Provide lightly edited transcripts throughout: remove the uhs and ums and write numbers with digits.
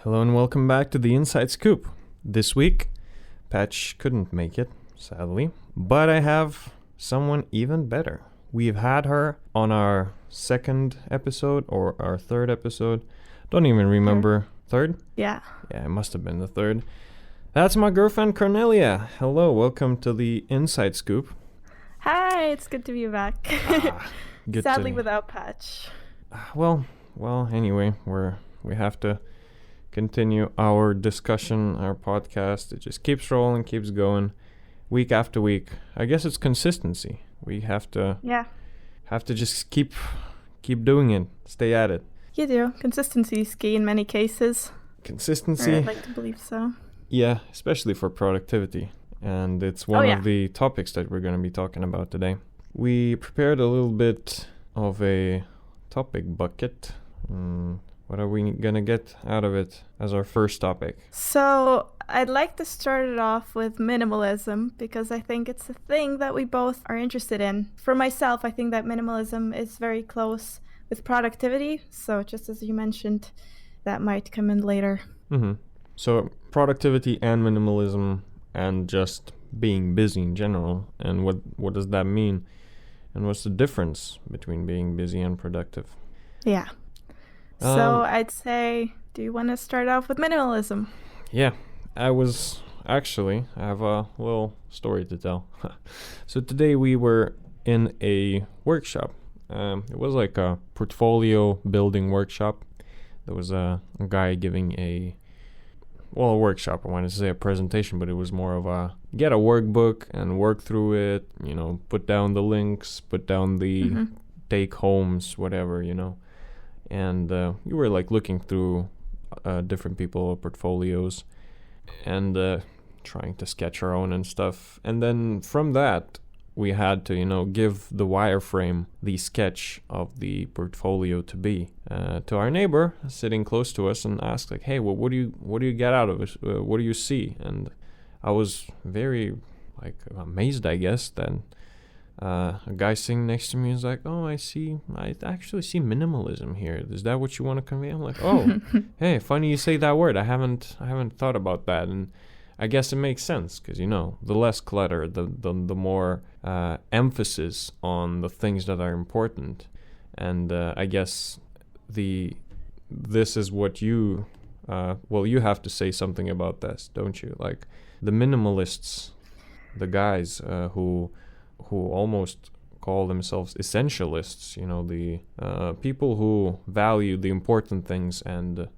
Hello and welcome back to the Inside Scoop. This week, Patch couldn't make it, sadly, but I have someone even better. We've had her on our second episode or our third episode. Don't even remember. Third? Yeah. Yeah, it must have been the third. That's my girlfriend Cornelia. Hello, welcome to the Inside Scoop. Hi, it's good to be back. Sadly without Patch. Well, anyway, we have to continue our discussion, our podcast. It just keeps rolling, keeps going, week after week. I guess it's consistency. We have to just keep doing it, stay at it. You do. Consistency is key in many cases. Consistency. Or I'd like to believe so. Yeah, especially for productivity. And it's one of the topics that we're going to be talking about today. We prepared a little bit of a topic bucket. What are we going to get out of it as our first topic? So I'd like to start it off with minimalism because I think it's a thing that we both are interested in. For myself, I think that minimalism is very close with productivity. So just as you mentioned, that might come in later. Mm-hmm. So productivity and minimalism and just being busy in general. And what does that mean? And what's the difference between being busy and productive? Yeah. So I'd say, do you want to start off with minimalism? Yeah, I have a little story to tell. So today we were in a workshop. It was like a portfolio building workshop. There was a guy giving a workshop. I wanted to say a presentation, but it was more of a get a workbook and work through it, put down the links, put down the take homes, whatever, And you were like looking through different people's portfolios and trying to sketch our own and stuff. And then from that, we had to, give the wireframe, the sketch of the portfolio to be to our neighbor sitting close to us and ask like, hey, well, what do you get out of it? What do you see? And I was very amazed, I guess, that a guy sitting next to me is like, oh, I actually see minimalism here. Is that what you want to convey? I'm like, oh, hey, funny you say that word. I haven't thought about that. And I guess it makes sense because, the less clutter, the more emphasis on the things that are important. And I guess this is what you have to say something about this, don't you? Like the minimalists, the guys who almost call themselves essentialists, the people who value the important things and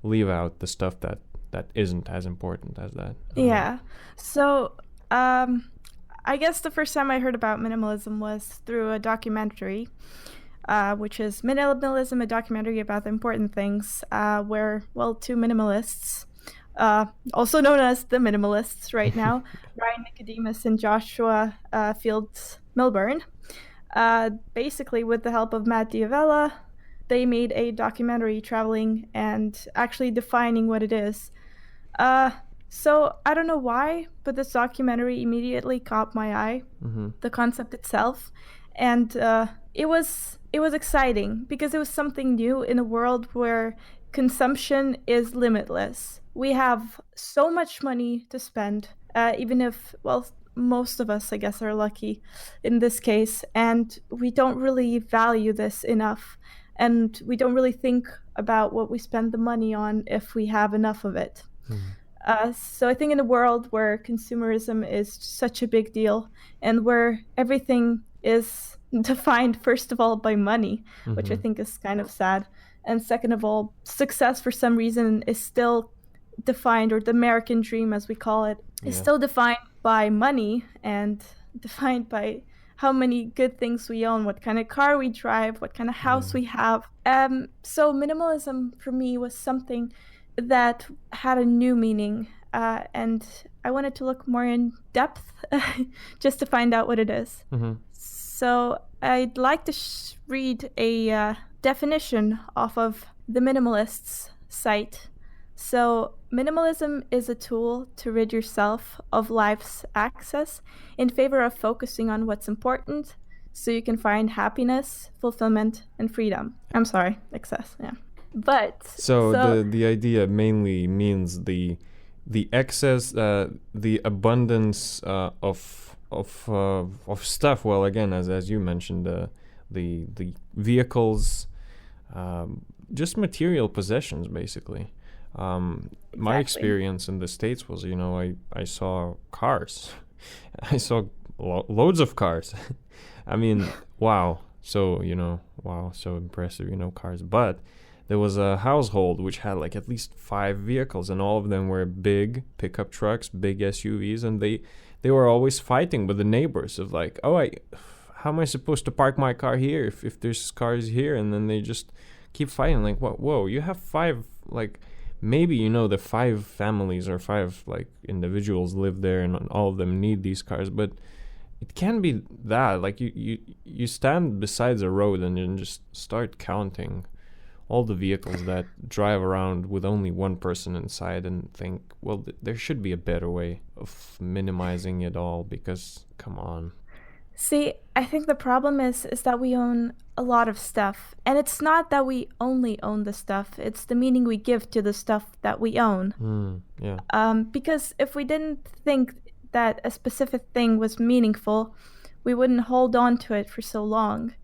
leave out the stuff that isn't as important as that. Yeah. So I guess the first time I heard about minimalism was through a documentary, which is Minimalism, a documentary about the important things, where, two minimalists, also known as the Minimalists right now, Ryan Nicodemus and Joshua Fields Milburn. Basically, with the help of Matt Diavella, they made a documentary traveling and actually defining what it is. So I don't know why, but this documentary immediately caught my eye, the concept itself. And it was exciting because it was something new in a world where consumption is limitless. We have so much money to spend, even if, most of us, I guess, are lucky in this case, and we don't really value this enough. And we don't really think about what we spend the money on if we have enough of it. So I think in a world where consumerism is such a big deal and where everything is defined, first of all, by money, which I think is kind of sad. And second of all, success for some reason is still defined, or the American dream, as we call it, is still defined by money and defined by how many good things we own, what kind of car we drive, what kind of house we have. So minimalism for me was something that had a new meaning, and I wanted to look more in depth just to find out what it is. So I'd like to read a definition off of the Minimalists site. So minimalism is a tool to rid yourself of life's excess in favor of focusing on what's important so you can find happiness, fulfillment, and freedom. I'm sorry, excess, yeah. But So so the idea mainly means the excess, the abundance of stuff. Well, again, as you mentioned, the vehicles, just material possessions, basically. My exactly. experience in the States was, I saw cars. I saw loads of cars. I mean, wow. So, wow, so impressive, cars. But there was a household which had like at least 5 vehicles, and all of them were big pickup trucks, big SUVs, and they were always fighting with the neighbors of like, oh, how am I supposed to park my car here if there's cars here? And then they just keep fighting. Like, what? Whoa, you have 5, like, maybe the 5 families or 5 like individuals live there, and all of them need these cars, but it can be that like you stand beside the road and then just start counting all the vehicles that drive around with only one person inside and think, well, there should be a better way of minimizing it all, because come on. See, I think the problem is that we own a lot of stuff. And it's not that we only own the stuff, it's the meaning we give to the stuff that we own. Yeah. Because if we didn't think that a specific thing was meaningful, we wouldn't hold on to it for so long.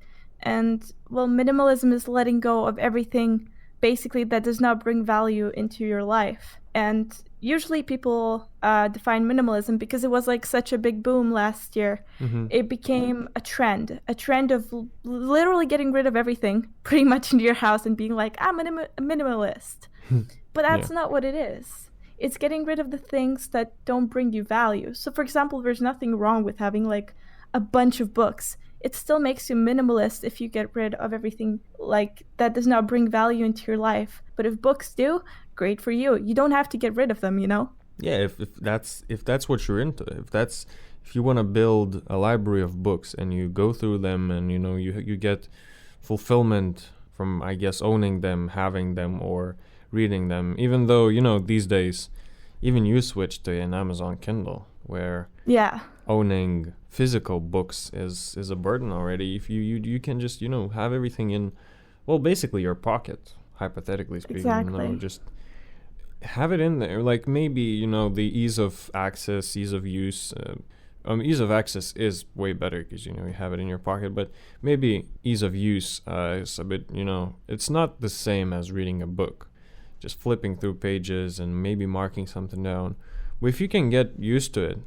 And, well, minimalism is letting go of everything basically that does not bring value into your life. And usually people define minimalism because it was like such a big boom last year. Mm-hmm. It became a trend of literally getting rid of everything pretty much in your house and being like, I'm a minimalist. But Yeah. that's not what it is. It's getting rid of the things that don't bring you value. So, for example, there's nothing wrong with having like a bunch of books. It still makes you minimalist if you get rid of everything like that does not bring value into your life. But if books do, great for you. You don't have to get rid of them, you know? Yeah, if that's what you're into, if you want to build a library of books and you go through them, and you get fulfillment from, I guess, owning them, having them, or reading them, even though these days even you switch to an Amazon Kindle, where Yeah, owning physical books is a burden already. If you can just have everything in, well, basically your pocket, hypothetically speaking, exactly. just have it in there. Like, maybe the ease of access, ease of use. Ease of access is way better because you have it in your pocket, but maybe ease of use is a bit, it's not the same as reading a book, just flipping through pages and maybe marking something down. But if you can get used to it,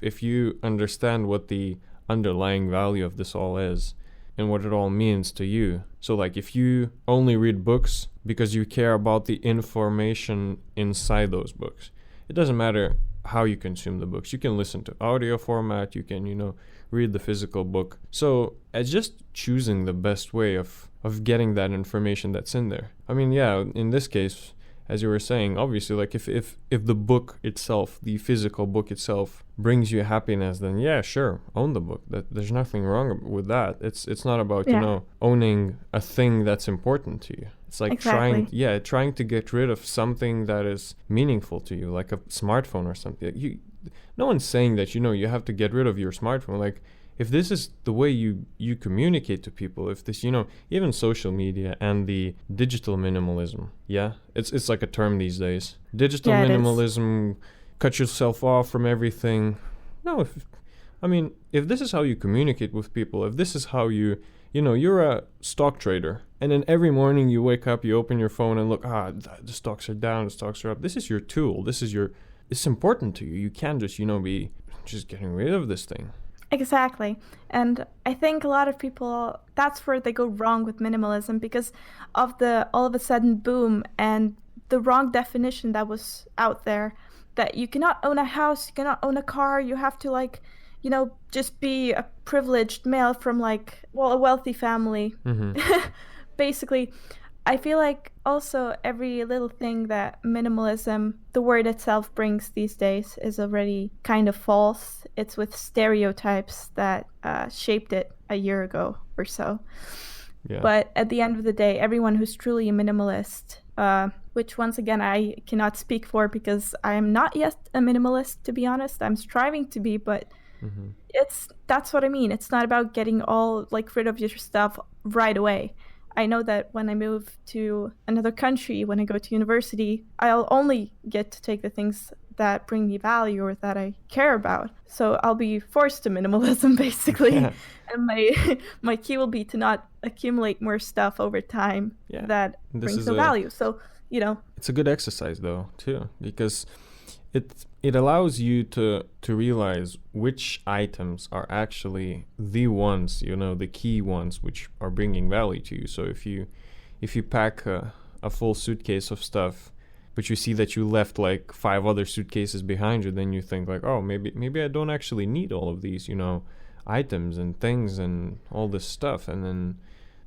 if you understand what the underlying value of this all is and what it all means to you. So like, if you only read books because you care about the information inside those books, it doesn't matter how you consume the books. You can listen to audio format, you can read the physical book. So it's just choosing the best way of getting that information that's in there. I mean, yeah, in this case, as you were saying, obviously, like, if the book itself, the physical book itself, brings you happiness, then yeah, sure, own the book. There's nothing wrong with that. It's not about Yeah, owning a thing that's important to you. It's like exactly. trying to get rid of something that is meaningful to you, like a smartphone or something. No one's saying that you have to get rid of your smartphone. Like, if this is the way you communicate to people, if this, even social media and the digital minimalism, yeah, it's like a term these days. Digital Yeah, it is. minimalism, cut yourself off from everything. No, if this is how you communicate with people, if this is how you're a stock trader, and then every morning you wake up, you open your phone and look, the stocks are down, the stocks are up. This is your tool. It's important to you. You can't just, be just getting rid of this thing. Exactly. And I think a lot of people, that's where they go wrong with minimalism because of the all of a sudden boom and the wrong definition that was out there that you cannot own a house, you cannot own a car, you have to like, just be a privileged male from like, well, a wealthy family. Mm-hmm. Basically, I feel like also every little thing that minimalism, the word itself, brings these days is already kind of false. It's with stereotypes that shaped it a year ago or so. Yeah. But at the end of the day, everyone who's truly a minimalist, which once again I cannot speak for because I am not yet a minimalist, to be honest. I'm striving to be, but Mm-hmm. that's what I mean. It's not about getting all like rid of your stuff right away. I know that when I move to another country, when I go to university, I'll only get to take the things that bring me value or that I care about. So I'll be forced to minimalism basically. Yeah. And my key will be to not accumulate more stuff over time Yeah. that This brings is no value. So, it's a good exercise though too, because it allows you to realize which items are actually the ones, the key ones which are bringing value to you. So if you pack a full suitcase of stuff, but you see that you left like 5 other suitcases behind you, then you think like, oh, maybe I don't actually need all of these, items and things and all this stuff. And then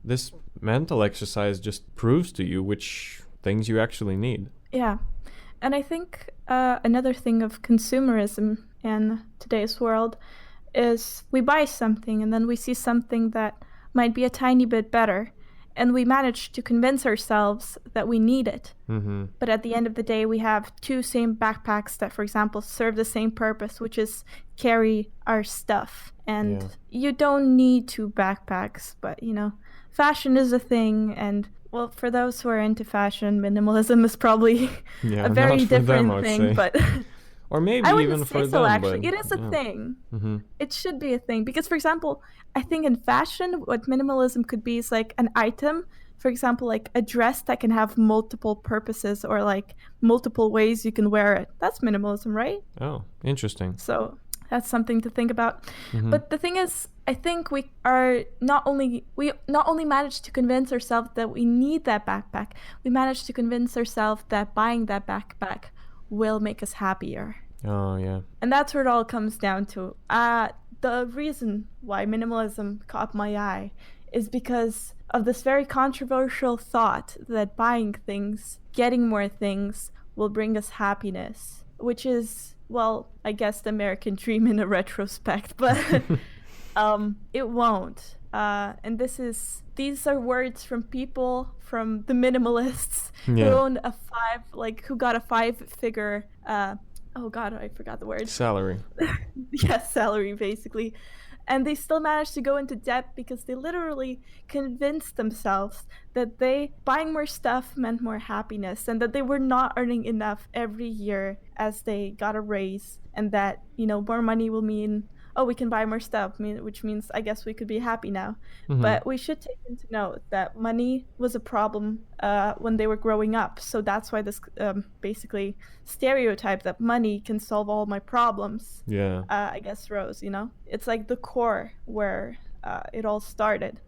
this mental exercise just proves to you which things you actually need. Yeah. And I think another thing of consumerism in today's world is we buy something and then we see something that might be a tiny bit better, and we manage to convince ourselves that we need it. Mm-hmm. But at the end of the day, we have 2 same backpacks that, for example, serve the same purpose, which is carry our stuff. And you don't need 2 backpacks, but, fashion is a thing. And, well, for those who are into fashion, minimalism is probably a very different thing. But or maybe I even wouldn't for say so, them. actually. But, it is a thing. Mm-hmm. It should be a thing. Because, for example, I think in fashion, what minimalism could be is like an item. For example, like a dress that can have multiple purposes or like multiple ways you can wear it. That's minimalism, right? Oh, interesting. So that's something to think about. Mm-hmm. But the thing is, I think we not only managed to convince ourselves that we need that backpack, we managed to convince ourselves that buying that backpack will make us happier. Oh, yeah. And that's where it all comes down to. The reason why minimalism caught my eye is because of this very controversial thought that buying things, getting more things, will bring us happiness, which is, well, I guess the American dream in a retrospect, but it won't. And these are words from people, from the minimalists, who own who got a 5-figure, oh god, I forgot the word. Salary. Yes, salary, basically. And they still managed to go into debt because they literally convinced themselves that buying more stuff meant more happiness, and that they were not earning enough every year as they got a raise, and that, more money will mean, oh, we can buy more stuff, which means I guess we could be happy now. Mm-hmm. But we should take into note that money was a problem when they were growing up. So that's why this basically stereotype that money can solve all my problems, I guess, rose, It's like the core where it all started.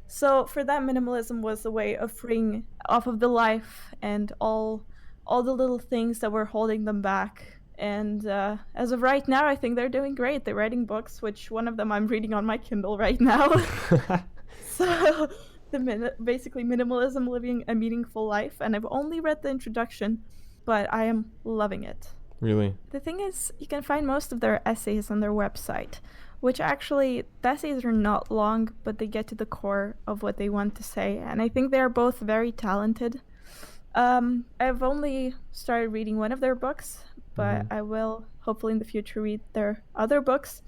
So for them, minimalism was a way of freeing off of the life and all the little things that were holding them back. And as of right now, I think they're doing great. They're writing books, which one of them I'm reading on my Kindle right now. So basically minimalism, living a meaningful life. And I've only read the introduction, but I am loving it. Really? The thing is, you can find most of their essays on their website, which actually, the essays are not long, but they get to the core of what they want to say. And I think they're both very talented. I've only started reading one of their books, but I will hopefully in the future read their other books.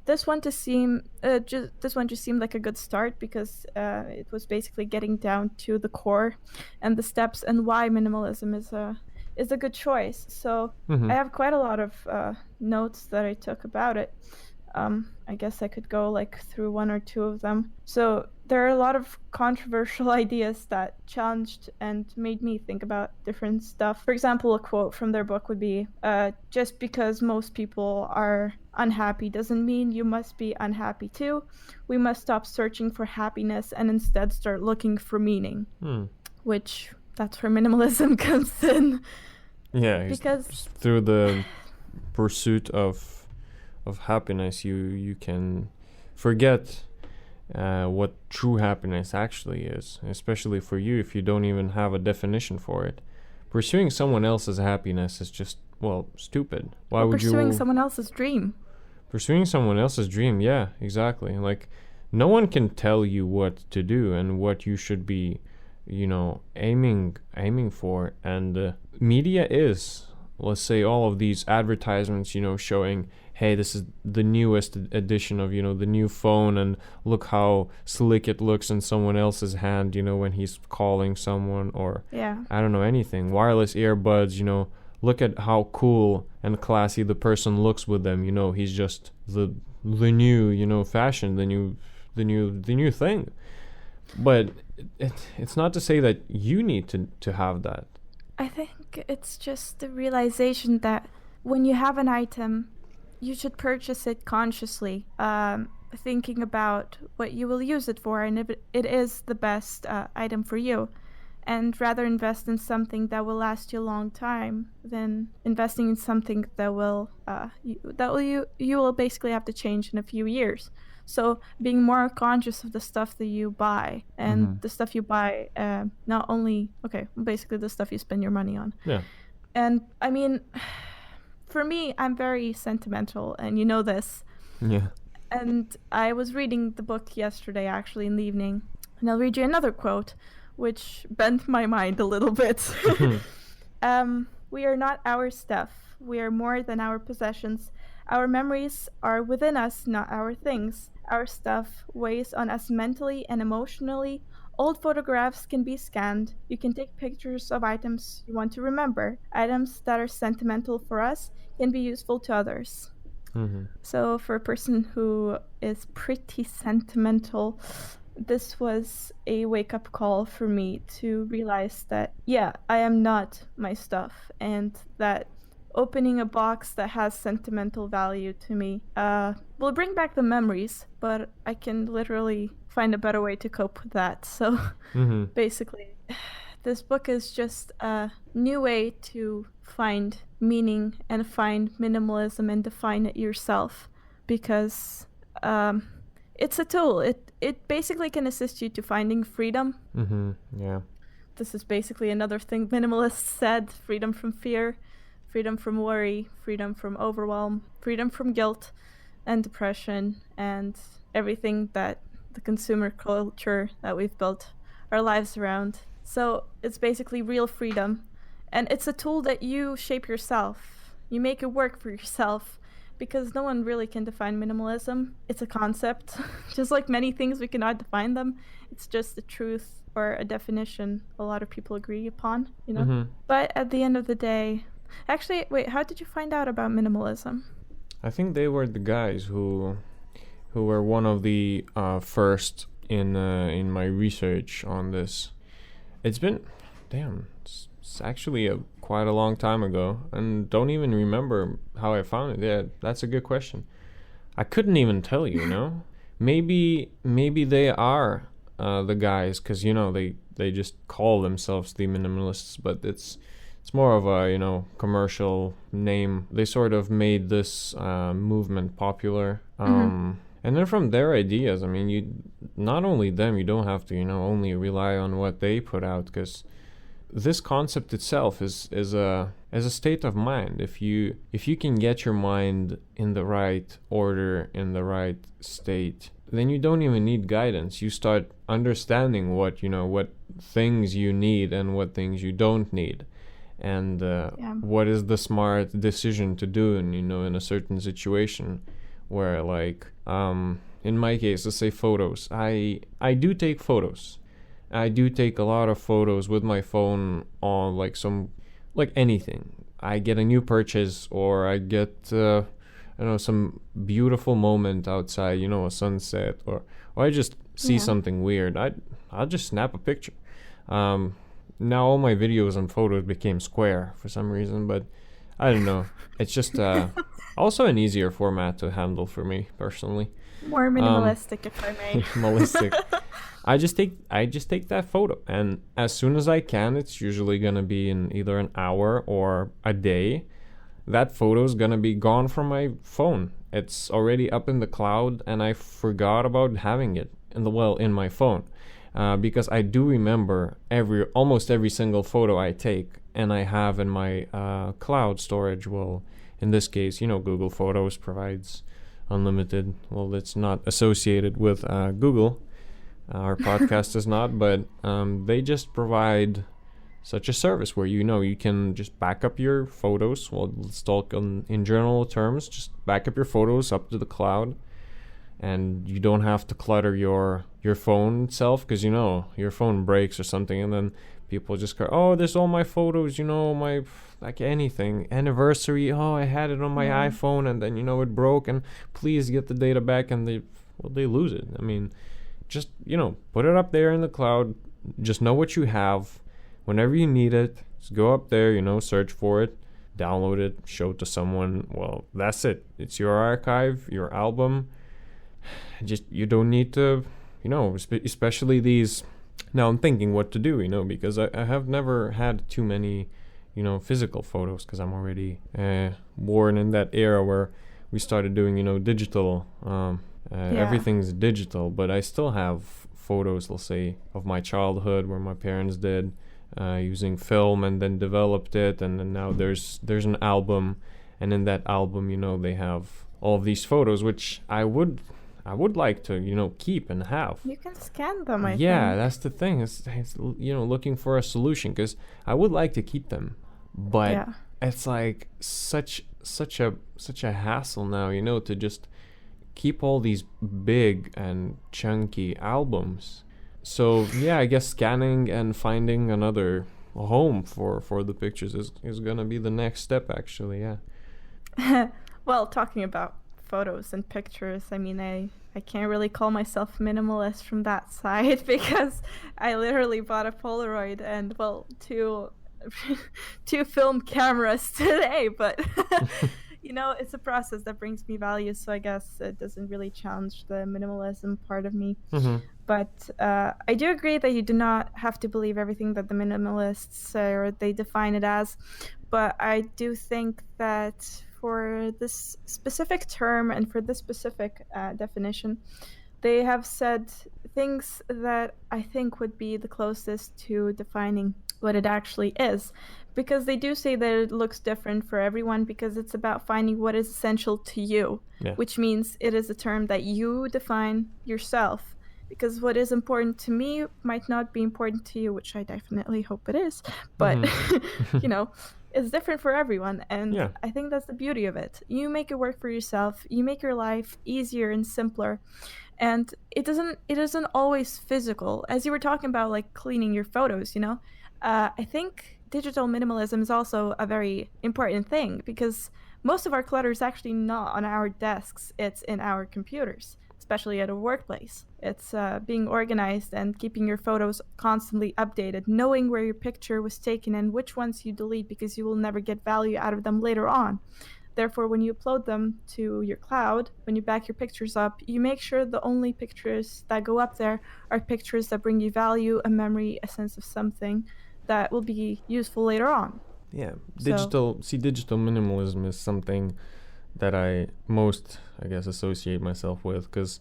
This one just seemed like a good start because it was basically getting down to the core and the steps and why minimalism is a good choice. So I have quite a lot of notes that I took about it. I guess I could go through 1 or 2 of them. So there are a lot of controversial ideas that challenged and made me think about different stuff. For example, a quote from their book would be, just because most people are unhappy doesn't mean you must be unhappy too. We must stop searching for happiness and instead start looking for meaning. Which, that's where minimalism comes in. Yeah, because through the pursuit of happiness, you can forget what true happiness actually is, especially for you if you don't even have a definition for it. Pursuing someone else's happiness is just, stupid. Why would you... Pursuing someone else's dream. Pursuing someone else's dream, yeah, exactly. No one can tell you what to do and what you should be, aiming for. And media is, let's say, all of these advertisements, showing, hey, this is the newest edition of, the new phone, and look how slick it looks in someone else's hand, when he's calling someone, or Yeah. I don't know, anything. Wireless earbuds, look at how cool and classy the person looks with them. He's just the new, fashion, the new thing. But it's not to say that you need to have that. I think it's just the realization that when you have an item, you should purchase it consciously, thinking about what you will use it for and if it is the best item for you, and rather invest in something that will last you a long time than investing in something that you will basically have to change in a few years. So being more conscious of the stuff that you buy and the stuff you buy, not only, basically the stuff you spend your money on. Yeah. And I mean, for me, I'm very sentimental, and you know this. Yeah. And I was reading the book yesterday, actually, in the evening. And I'll read you another quote, which bent my mind a little bit. We are not our stuff. We are more than our possessions. Our memories are within us, not our things. Our stuff weighs on us mentally and emotionally. Old photographs can be scanned. You can take pictures of items you want to remember. Items that are sentimental for us can be useful to others. So for a person who is pretty sentimental, this was a wake-up call for me to realize that, yeah, I am not my stuff, and that opening a box that has sentimental value to me will bring back the memories, but I can literally find a better way to cope with that. So basically, this book is just a new way to find meaning and find minimalism and define it yourself, because it's a tool. It basically can assist you to finding freedom. Yeah. This is basically another thing minimalists said: freedom from fear, freedom from worry, freedom from overwhelm, freedom from guilt and depression, and everything that the consumer culture that we've built our lives around. So it's basically real freedom, and it's a tool that you shape yourself. You make it work for yourself, because no one really can define minimalism. It's a concept. Just like many things, we cannot define them. It's just a truth or a definition a lot of people agree upon, But at the end of the day, actually, wait, how did you find out about minimalism? I think they were the guys who were one of the first in my research on this. It's been, it's actually quite a long time ago, and don't even remember how I found it. Yeah, that's a good question. I couldn't even tell you, Maybe they are the guys, because they just call themselves the Minimalists, but it's more of a commercial name. They sort of made this movement popular, and then from their ideas, I mean, you not only them, you don't have to only rely on what they put out, because this concept itself is a state of mind. If you can get your mind in the right order, in the right state, then you don't even need guidance. You start understanding what things you need and what things you don't need, and what is the smart decision to do in a certain situation, where in my case, let's say photos. I do take photos. I do take a lot of photos with my phone on anything. I get a new purchase, or I get some beautiful moment outside, a sunset, or I just see something weird. I'll just snap a picture. Now all my videos and photos became square for some reason, but I don't know. It's just also an easier format to handle for me personally. More minimalistic, if I may. Minimalistic. I just take that photo, and as soon as I can, it's usually gonna be in either an hour or a day. That photo is gonna be gone from my phone. It's already up in the cloud, and I forgot about having it in my phone, because I do remember almost every single photo I take, and I have in my cloud storage. Well, in this case, Google Photos provides unlimited. Well, it's not associated with Google. Our podcast is not, but they just provide such a service where you can just back up your photos. Well, let's talk in general terms. Just back up your photos up to the cloud, and you don't have to clutter your phone itself, because your phone breaks or something, and then people just go, oh, there's all my photos, my, like, anything, anniversary, oh, I had it on my iPhone, and then it broke, and please get the data back, and they lose it. I mean, just put it up there in the cloud. Just know what you have. Whenever you need it, just go up there, search for it, download it, show it to someone. Well, that's it. It's your archive, your album. Just, you don't need to, especially these. Now I'm thinking what to do, because I have never had too many, physical photos, because I'm already born in that era where we started doing, digital. Everything's digital, but I still have photos, let's say, of my childhood where my parents did using film and then developed it, and then now there's an album, and in that album, they have all of these photos, which I would like to, keep and have. You can scan them, I think. That's the thing. It's looking for a solution, because I would like to keep them, but it's like such a hassle now, to just keep all these big and chunky albums. So I guess scanning and finding another home for the pictures is gonna be the next step, actually. Well, talking about photos and pictures, I mean, I can't really call myself minimalist from that side, because I literally bought a Polaroid and, well, two film cameras today, but it's a process that brings me value, so I guess it doesn't really challenge the minimalism part of me. But I do agree that you do not have to believe everything that the minimalists say or they define it as, but I do think that for this specific term and for this specific definition, they have said things that I think would be the closest to defining what it actually is, because they do say that it looks different for everyone, because it's about finding what is essential to you, which means it is a term that you define yourself, because what is important to me might not be important to you, which I definitely hope it is, but it's different for everyone, and I think that's the beauty of it. You make it work for yourself, you make your life easier and simpler, and it isn't always physical, as you were talking about, like cleaning your photos. I think digital minimalism is also a very important thing, because most of our clutter is actually not on our desks, it's in our computers, especially at a workplace. It's being organized and keeping your photos constantly updated, knowing where your picture was taken and which ones you delete, because you will never get value out of them later on. Therefore, when you upload them to your cloud, when you back your pictures up, you make sure the only pictures that go up there are pictures that bring you value, a memory, a sense of something that will be useful later on. Digital minimalism is something that I most, I guess, associate myself with, because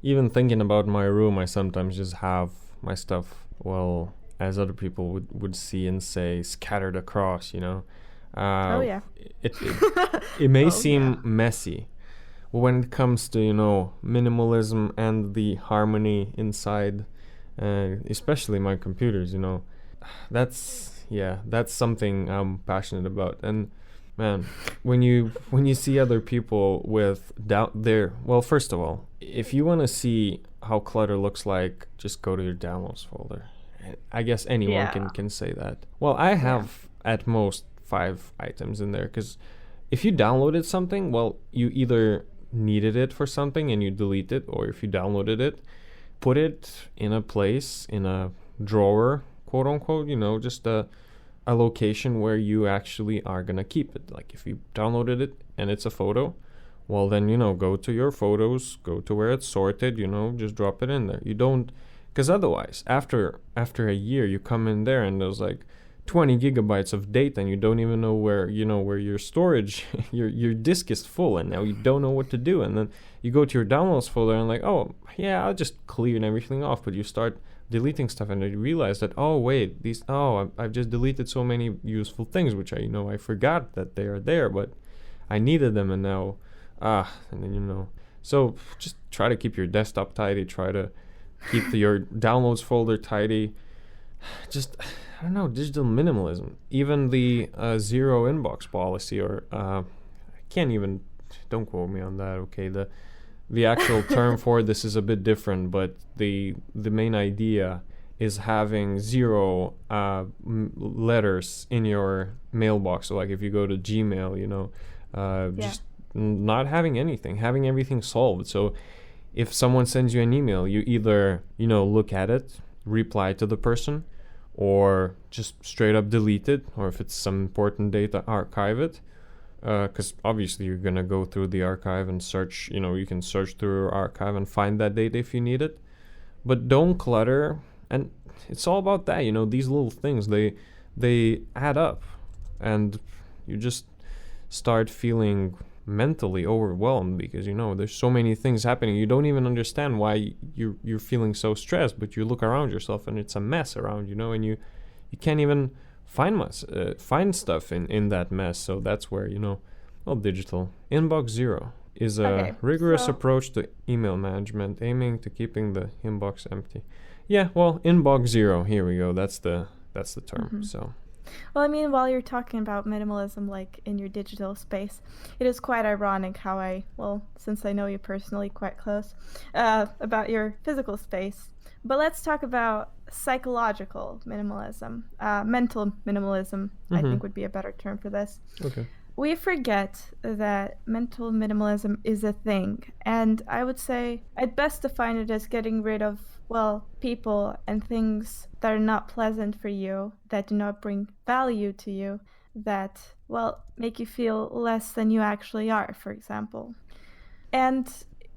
even thinking about my room, I sometimes just have my stuff, well, as other people would see and say, scattered across, It may seem messy. When it comes to, minimalism and the harmony inside, especially my computers, that's something I'm passionate about. And man, when you see other people with first of all, if you want to see how clutter looks like, just go to your downloads folder. I guess anyone can say that. Well, I have at most 5 items in there, because if you downloaded something, well, you either needed it for something and you delete it, or if you downloaded it, put it in a place, in a drawer, quote unquote, just a location where you actually are gonna keep it. Like if you downloaded it and it's a photo, well then go to your photos, go to where it's sorted, just drop it in there. You don't, because otherwise after a year you come in there and there's like 20 gigabytes of data and you don't even know where your storage your disk is full, and now you don't know what to do, and then you go to your downloads folder and like, oh yeah, I'll just clear everything off, but you start deleting stuff and you realize that, oh wait, I've just deleted so many useful things, which I forgot that they are there, but I needed them, and now and then so just try to keep your desktop tidy, try to keep your downloads folder tidy. just, I don't know, digital minimalism. Even the zero inbox policy, or I can't even, don't quote me on that, okay? The actual term for this is a bit different, but the main idea is having zero letters in your mailbox. So like if you go to Gmail, just not having anything, having everything solved. So if someone sends you an email, you either, look at it, reply to the person, or just straight up delete it, or if it's some important data, archive it. Because obviously you're going to go through the archive and search, you can search through your archive and find that data if you need it. But don't clutter. And it's all about that, these little things, they add up. And you just start feeling mentally overwhelmed because, there's so many things happening. You don't even understand why you're feeling so stressed, but you look around yourself and it's a mess around, and you can't even find stuff in that mess. So that's where, digital inbox zero is a rigorous approach to email management, aiming to keeping the inbox empty. Yeah, well, inbox zero, here we go. That's the term. Mm-hmm. So well, I mean, while you're talking about minimalism, like in your digital space, it is quite ironic how since I know you personally quite close, about your physical space. But let's talk about psychological minimalism, mental minimalism, I think would be a better term for this. Okay. We forget that mental minimalism is a thing, and I would say I'd best define it as getting rid of, people and things that are not pleasant for you, that do not bring value to you, that, make you feel less than you actually are, for example. And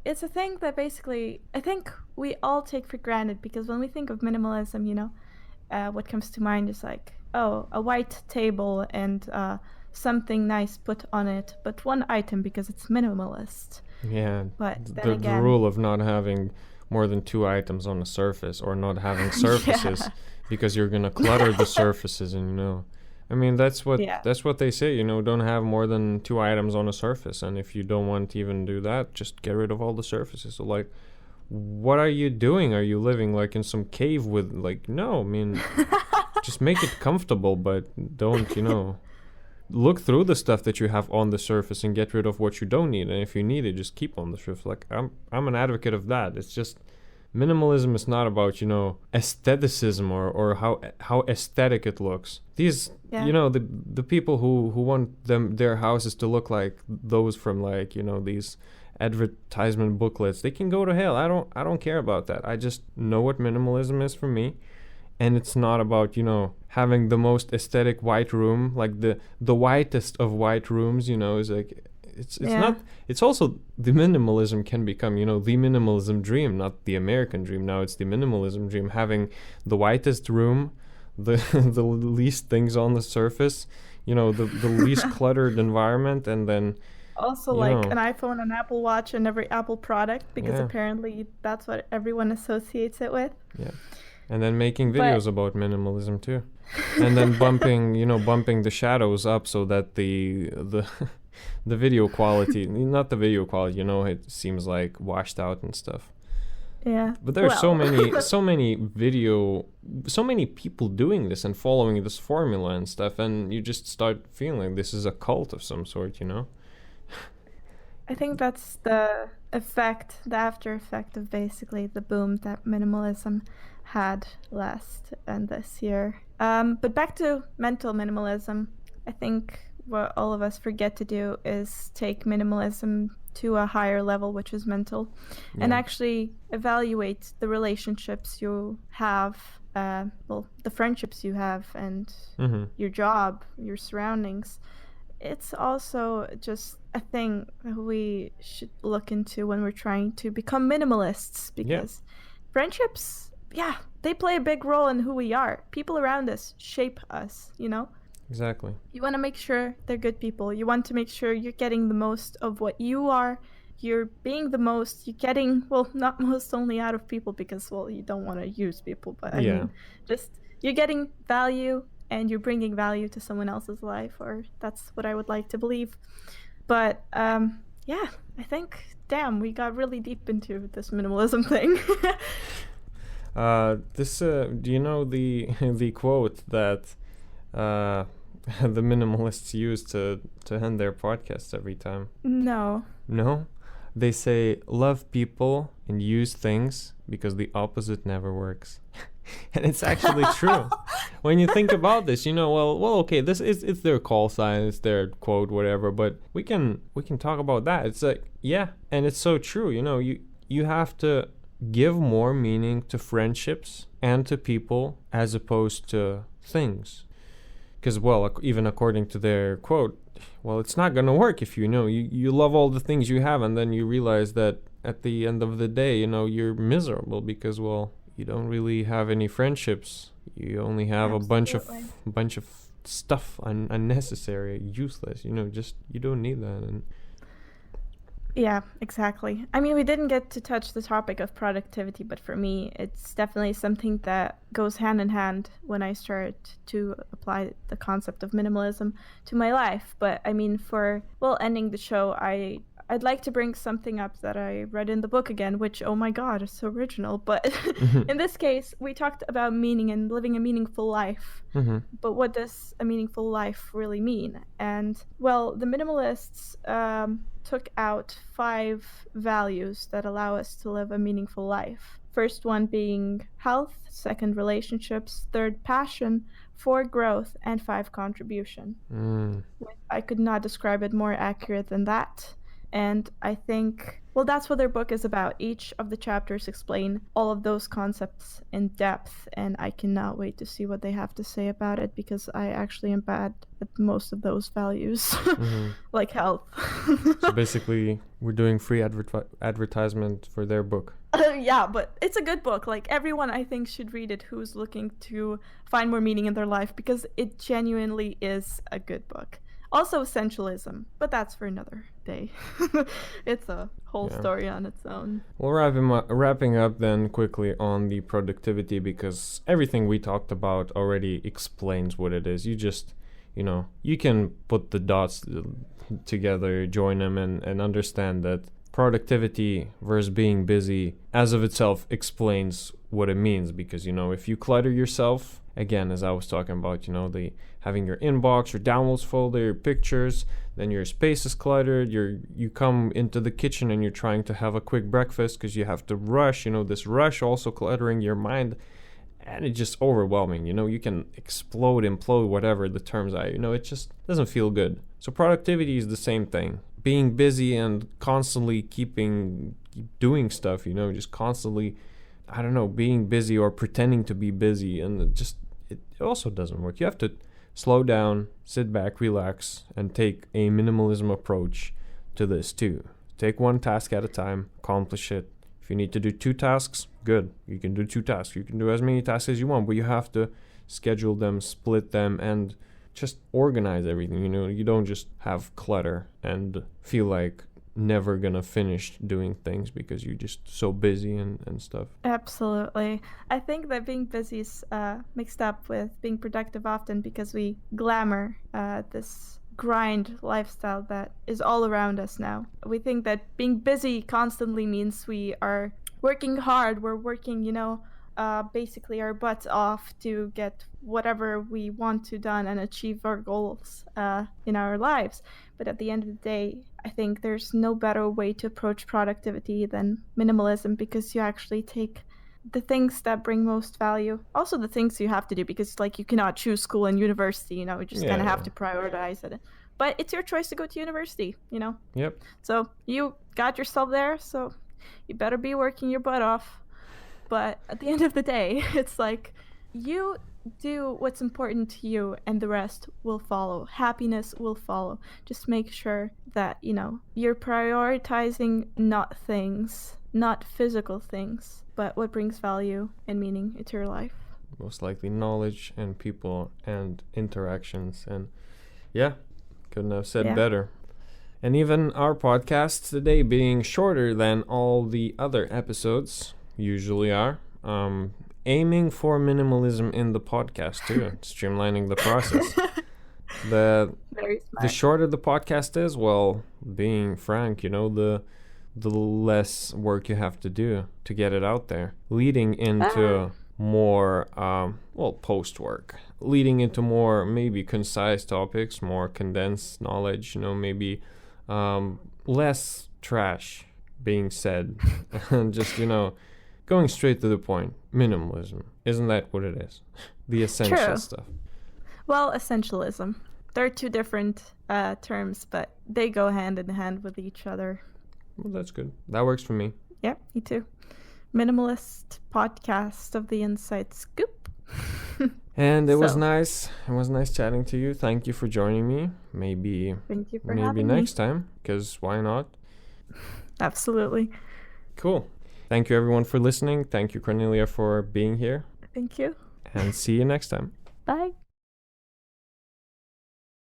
it's a thing that basically I think we all take for granted, because when we think of minimalism, what comes to mind is like, a white table and something nice put on it, but one item because it's minimalist. Yeah, but the rule of not having more than 2 items on a surface, or not having surfaces because you're gonna clutter the surfaces, and I mean that's what they say, don't have more than 2 items on a surface, and if you don't want to even do that, just get rid of all the surfaces. So like, what are you doing? Are you living like in some cave with no, I mean just make it comfortable, but don't look through the stuff that you have on the surface and get rid of what you don't need, and if you need it, just keep on the surface. Like I'm an advocate of that. It's just minimalism is not about aestheticism or how aesthetic it looks. These the people who want their houses to look like those from these advertisement booklets, they can go to hell. I don't care about that. I just know what minimalism is for me. And it's not about, having the most aesthetic white room, like the whitest of white rooms, is like, it's not, it's also, the minimalism can become, the minimalism dream, not the American dream. Now it's the minimalism dream, having the whitest room, the least things on the surface, the least cluttered environment, and then also an iPhone, an Apple Watch, and every Apple product, because apparently that's what everyone associates it with. Yeah. And then making videos about minimalism too, and then bumping the shadows up so that the video quality, not the video quality, it seems like washed out and stuff. Yeah. But there's so many people doing this and following this formula and stuff, and you just start feeling like this is a cult of some sort, I think that's the after effect of basically the boom that minimalism had last and this year. But back to mental minimalism, I think what all of us forget to do is take minimalism to a higher level, which is mental, and actually evaluate the relationships you have, the friendships you have, and your job, your surroundings. It's also just a thing that we should look into when we're trying to become minimalists, because friendships, they play a big role in who we are. People around us shape us, Exactly. You want to make sure they're good people. You want to make sure you're getting the most of what you are. You're being the most. You're getting, not most only out of people, because, you don't want to use people. But I mean, just you're getting value, and you're bringing value to someone else's life, or that's what I would like to believe. But I think, we got really deep into this minimalism thing. Do you know the the quote that the minimalists use to end their podcasts every time? No. No? They say, love people and use things because the opposite never works. And it's actually true. When you think about this, okay, this is it's their call sign, it's their quote, whatever, but we can talk about that. It's like, yeah, and it's so true. You have to give more meaning to friendships and to people as opposed to things. Because, even according to their quote, it's not going to work if you love all the things you have and then you realize that at the end of the day, you're miserable because, you don't really have any friendships. You only have a bunch of stuff unnecessary, useless, you don't need that. And yeah, exactly. I mean, we didn't get to touch the topic of productivity, but for me, it's definitely something that goes hand in hand when I start to apply the concept of minimalism to my life. But I mean, ending the show, I'd like to bring something up that I read in the book again, which, oh my God, is so original. But in this case, we talked about meaning and living a meaningful life. Mm-hmm. But what does a meaningful life really mean? And, the minimalists took out 5 values that allow us to live a meaningful life. First one being health, second relationships, third passion, 4 growth, and 5 contribution. I could not describe it more accurate than that. And I think, that's what their book is about. Each of the chapters explain all of those concepts in depth, and I cannot wait to see what they have to say about it because I actually am bad at most of those values, like health. So basically, we're doing free advertisement for their book. Yeah, but it's a good book. Like, everyone, I think, should read it who's looking to find more meaning in their life because it genuinely is a good book. Also essentialism, but that's for another day. It's a whole story on its own. Well, wrapping up then quickly on the productivity, because everything we talked about already explains what it is. You just, you can put the dots together, join them, and understand that productivity versus being busy as of itself explains what it means. Because, if you clutter yourself, again, as I was talking about, the having your inbox, your downloads folder, your pictures, then your space is cluttered. You come into the kitchen and you're trying to have a quick breakfast because you have to rush. This rush also cluttering your mind, and it's just overwhelming. You can explode, implode, whatever the terms are. It just doesn't feel good. So productivity is the same thing. Being busy and constantly keep doing stuff. Just constantly, I don't know, being busy or pretending to be busy, and it also doesn't work. You have to slow down, sit back, relax, and take a minimalism approach to this too. Take one task at a time, accomplish it. If you need to do 2 tasks, good. You can do 2 tasks. You can do as many tasks as you want, but you have to schedule them, split them, and just organize everything. You don't just have clutter and feel like never gonna finish doing things because you're just so busy and stuff. Absolutely. I think that being busy is mixed up with being productive often because we glamour this grind lifestyle that is all around us now. We think that being busy constantly means we are working hard, we're working, basically our butts off to get whatever we want to done and achieve our goals in our lives. But at the end of the day, I think there's no better way to approach productivity than minimalism because you actually take the things that bring most value. Also the things you have to do because you cannot choose school and university, you just kind of have to prioritize it. But it's your choice to go to university, Yep. So you got yourself there, so you better be working your butt off. But at the end of the day, it's you do what's important to you and the rest will follow. Happiness will follow. Just make sure that, you're prioritizing not things, not physical things, but what brings value and meaning into your life. Most likely knowledge and people and interactions. And couldn't have said better. And even our podcast today being shorter than all the other episodes usually are, aiming for minimalism in the podcast too, streamlining the process. The shorter the podcast is, being frank, the the less work you have to do to get it out there, leading into more, post work, leading into more maybe concise topics, more condensed knowledge, maybe less trash being said, and just, going straight to the point. Minimalism. Isn't that what it is? The essential True. stuff. Well, essentialism. They're two different terms, but they go hand in hand with each other. Well, that's good. That works for me. Yeah, me too. Minimalist podcast of the Inside Scoop. And it was nice. It was nice chatting to you. Thank you for joining me. Maybe next time, because why not? Absolutely. Cool. Thank you everyone for listening. Thank you, Cornelia, for being here. Thank you. And see you next time. Bye.